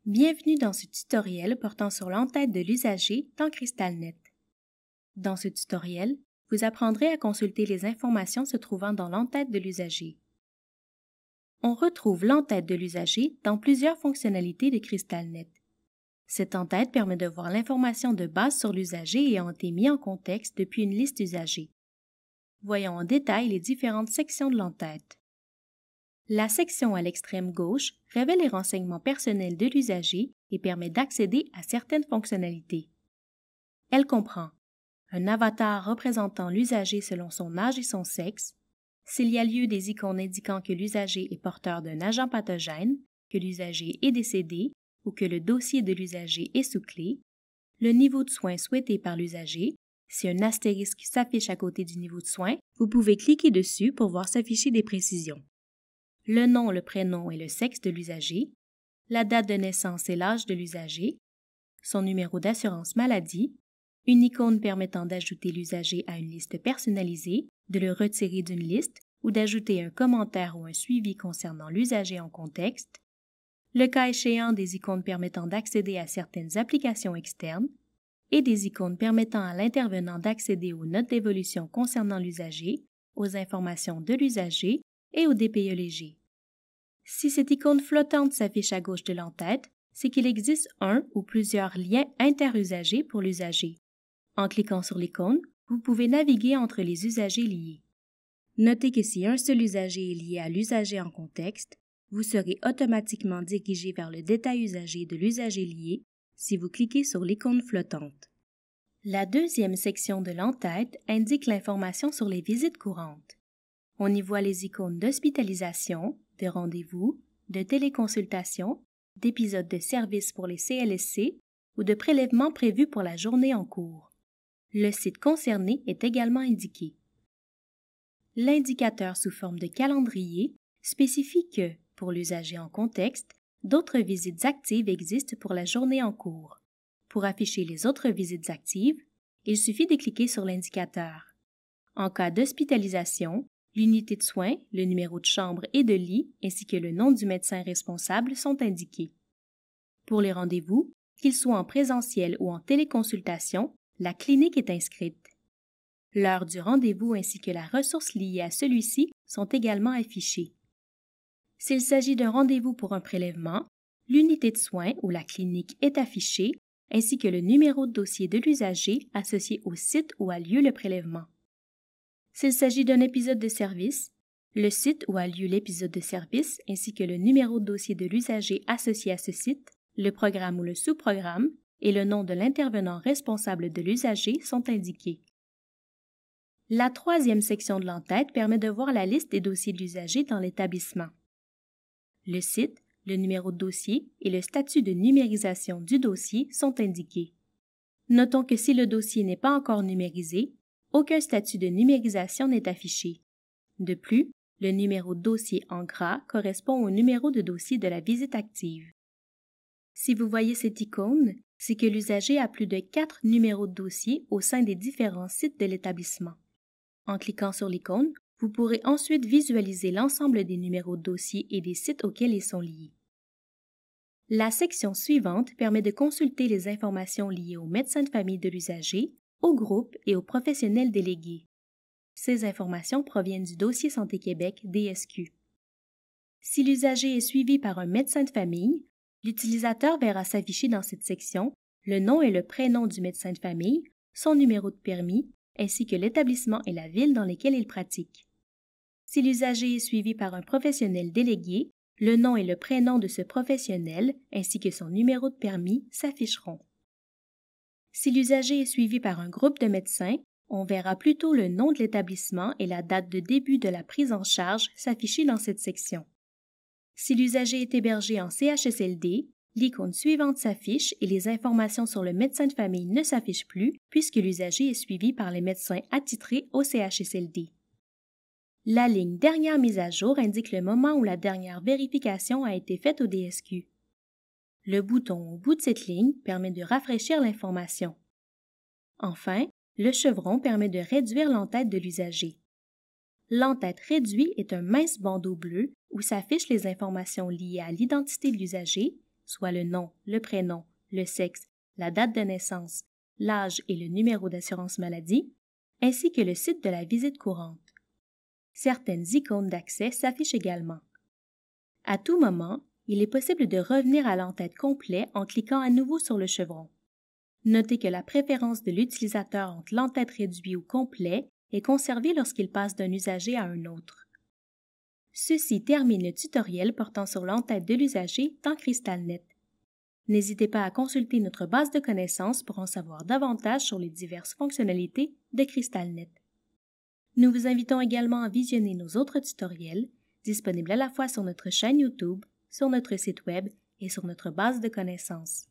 Bienvenue dans ce tutoriel portant sur l'entête de l'usager dans CrystalNet. Dans ce tutoriel, vous apprendrez à consulter les informations se trouvant dans l'entête de l'usager. On retrouve l'entête de l'usager dans plusieurs fonctionnalités de CrystalNet. Cette entête permet de voir l'information de base sur l'usager ayant été mis en contexte depuis une liste d'usagers. Voyons en détail les différentes sections de l'entête. La section à l'extrême gauche révèle les renseignements personnels de l'usager et permet d'accéder à certaines fonctionnalités. Elle comprend un avatar représentant l'usager selon son âge et son sexe, s'il y a lieu des icônes indiquant que l'usager est porteur d'un agent pathogène, que l'usager est décédé ou que le dossier de l'usager est sous clé, le niveau de soins souhaité par l'usager. Si un astérisque s'affiche à côté du niveau de soins, vous pouvez cliquer dessus pour voir s'afficher des précisions. Le nom, le prénom et le sexe de l'usager, la date de naissance et l'âge de l'usager, son numéro d'assurance maladie, une icône permettant d'ajouter l'usager à une liste personnalisée, de le retirer d'une liste ou d'ajouter un commentaire ou un suivi concernant l'usager en contexte, le cas échéant des icônes permettant d'accéder à certaines applications externes et des icônes permettant à l'intervenant d'accéder aux notes d'évolution concernant l'usager, aux informations de l'usager et au DPE léger. Si cette icône flottante s'affiche à gauche de l'entête, c'est qu'il existe un ou plusieurs liens interusagers pour l'usager. En cliquant sur l'icône, vous pouvez naviguer entre les usagers liés. Notez que si un seul usager est lié à l'usager en contexte, vous serez automatiquement dirigé vers le détail usager de l'usager lié si vous cliquez sur l'icône flottante. La deuxième section de l'entête indique l'information sur les visites courantes. On y voit les icônes d'hospitalisation, de rendez-vous, de téléconsultation, d'épisodes de service pour les CLSC ou de prélèvements prévus pour la journée en cours. Le site concerné est également indiqué. L'indicateur sous forme de calendrier spécifie que, pour l'usager en contexte, d'autres visites actives existent pour la journée en cours. Pour afficher les autres visites actives, il suffit de cliquer sur l'indicateur. En cas d'hospitalisation, l'unité de soins, le numéro de chambre et de lit, ainsi que le nom du médecin responsable sont indiqués. Pour les rendez-vous, qu'ils soient en présentiel ou en téléconsultation, la clinique est inscrite. L'heure du rendez-vous ainsi que la ressource liée à celui-ci sont également affichées. S'il s'agit d'un rendez-vous pour un prélèvement, l'unité de soins ou la clinique est affichée, ainsi que le numéro de dossier de l'usager associé au site où a lieu le prélèvement. S'il s'agit d'un épisode de service, le site où a lieu l'épisode de service ainsi que le numéro de dossier de l'usager associé à ce site, le programme ou le sous-programme et le nom de l'intervenant responsable de l'usager sont indiqués. La troisième section de l'entête permet de voir la liste des dossiers de l'usager dans l'établissement. Le site, le numéro de dossier et le statut de numérisation du dossier sont indiqués. Notons que si le dossier n'est pas encore numérisé, aucun statut de numérisation n'est affiché. De plus, le numéro de dossier en gras correspond au numéro de dossier de la visite active. Si vous voyez cette icône, c'est que l'usager a plus de 4 numéros de dossier au sein des différents sites de l'établissement. En cliquant sur l'icône, vous pourrez ensuite visualiser l'ensemble des numéros de dossier et des sites auxquels ils sont liés. La section suivante permet de consulter les informations liées au médecin de famille de l'usager, au groupe et aux professionnels délégués. Ces informations proviennent du dossier Santé Québec DSQ. Si l'usager est suivi par un médecin de famille, l'utilisateur verra s'afficher dans cette section le nom et le prénom du médecin de famille, son numéro de permis, ainsi que l'établissement et la ville dans lesquels il pratique. Si l'usager est suivi par un professionnel délégué, le nom et le prénom de ce professionnel, ainsi que son numéro de permis, s'afficheront. Si l'usager est suivi par un groupe de médecins, on verra plutôt le nom de l'établissement et la date de début de la prise en charge s'afficher dans cette section. Si l'usager est hébergé en CHSLD, l'icône suivante s'affiche et les informations sur le médecin de famille ne s'affichent plus puisque l'usager est suivi par les médecins attitrés au CHSLD. La ligne « Dernière mise à jour » indique le moment où la dernière vérification a été faite au DSQ. Le bouton au bout de cette ligne permet de rafraîchir l'information. Enfin, le chevron permet de réduire l'entête de l'usager. L'entête réduit est un mince bandeau bleu où s'affichent les informations liées à l'identité de l'usager, soit le nom, le prénom, le sexe, la date de naissance, l'âge et le numéro d'assurance maladie, ainsi que le site de la visite courante. Certaines icônes d'accès s'affichent également. À tout moment, il est possible de revenir à l'en-tête complet en cliquant à nouveau sur le chevron. Notez que la préférence de l'utilisateur entre l'en-tête réduit ou complet est conservée lorsqu'il passe d'un usager à un autre. Ceci termine le tutoriel portant sur l'en-tête de l'usager dans CrystalNet. N'hésitez pas à consulter notre base de connaissances pour en savoir davantage sur les diverses fonctionnalités de CrystalNet. Nous vous invitons également à visionner nos autres tutoriels, disponibles à la fois sur notre chaîne YouTube, sur notre site Web et sur notre base de connaissances.